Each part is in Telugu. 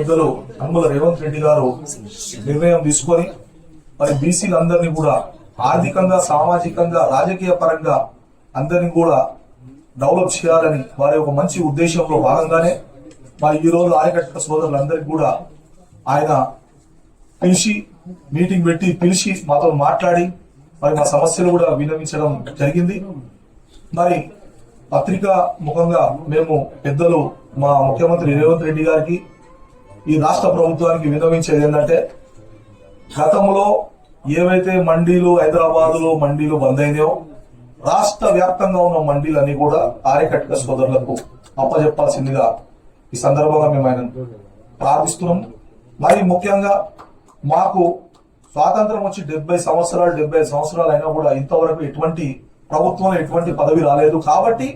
పెద్దలు అనుమల రేవంత్ రెడ్డి గారు నిర్ణయం తీసుకొని మరి బీసీలందరినీ కూడా ఆర్థికంగా, సామాజికంగా, రాజకీయ పరంగా అందరినీ కూడా డెవలప్ చేయాలని వారి ఒక మంచి ఉద్దేశంలో భాగంగానే మరి ఈ రోజు ఆయకట్ట సోదరులందరికీ కూడా ఆయన పిలిచి మీటింగ్ పెట్టి పిలిచి మాతో మాట్లాడి మరి మా సమస్యలు కూడా విన్నవించడం జరిగింది. మరి పత్రికా ముఖంగా మేము పెద్దలు మా ముఖ్యమంత్రి రేవంత్ రెడ్డి గారికి, ఈ రాష్ట్ర ప్రభుత్వానికి విన్నవించేది ఏంటంటే, గతంలో ఏవైతే మండీలు హైదరాబాద్ లో మండీలు బంద్ అయినాయో రాష్ట్ర వ్యాప్తంగా ఉన్న మండీలన్నీ కూడా ఆర్యకట్ట సోదరులకు అప్పచెప్పాల్సిందిగా ఈ సందర్భంగా మేము ఆయన ప్రార్థిస్తున్నాం. మరి ముఖ్యంగా మాకు స్వాతంత్రం వచ్చి 75 సంవత్సరాలు అయినా కూడా ఇంతవరకు ఎటువంటి ప్రభుత్వంలో ఎటువంటి పదవి రాలేదు. కాబట్టి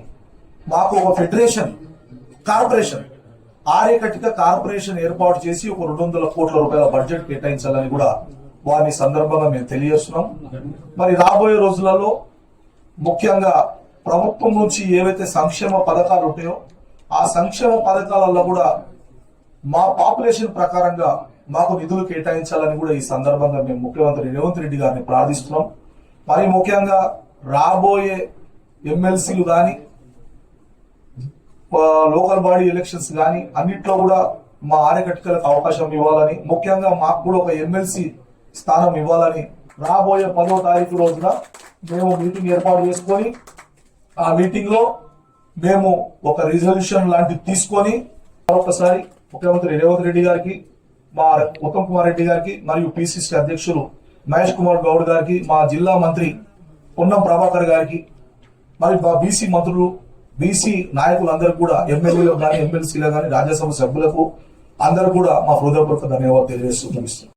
మాకు ఒక ఫెడరేషన్ కార్పొరేషన్, ఆర్యకట్టిక కార్పొరేషన్ ఏర్పాటు చేసి ఒక 200 కోట్ల రూపాయల బడ్జెట్ కేటాయించాలని కూడా వారిని సందర్భంగా మేము తెలియజేస్తున్నాం. మరి రాబోయే రోజులలో ముఖ్యంగా ప్రభుత్వం నుంచి ఏవైతే సంక్షేమ పథకాలు ఉంటాయో ఆ సంక్షేమ పథకాలలో కూడా మా పాపులేషన్ ప్రకారంగా మాకు నిధులు కేటాయించాలని కూడా ఈ సందర్భంగా మేము ముఖ్యమంత్రి రేవంత్ రెడ్డి గారిని ప్రార్థిస్తున్నాం. మరి ముఖ్యంగా రాబోయే ఎమ్మెల్సీలు కానీ, లోకల్ బాడీ ఎలక్షన్స్ కానీ అన్నిట్లో కూడా మా ఆర్యకట్టికలకు అవకాశం ఇవ్వాలని, ముఖ్యంగా మాకు కూడా ఒక ఎమ్మెల్సీ స్థానం ఇవ్వాలని రాబోయే 10వ తారీఖు రోజున మేము మీటింగ్ ఏర్పాటు చేసుకొని ఆ మీటింగ్ లో మేము ఒక రిజల్యూషన్ లాంటిది తీసుకొని మరొకసారి ముఖ్యమంత్రి రేవంత్ రెడ్డి గారికి, మా ఉత్తమ్ కుమార్ రెడ్డి గారికి, మరియు పిసిసి అధ్యక్షులు మహేష్ కుమార్ గౌడ్ గారికి, మా జిల్లా మంత్రి పొన్నం ప్రభాకర్ గారికి, మరి మా బీసీ మంత్రులు, బీసీ నాయకులందరూ కూడా, ఎమ్మెల్యేలకు కానీ, ఎమ్మెల్సీలకు కానీ, రాజ్యసభ సభ్యులకు అందరూ కూడా మా హృదయపూర్వక ధన్యవాదాలు తెలియజేస్తూ ముగిస్తున్నాం.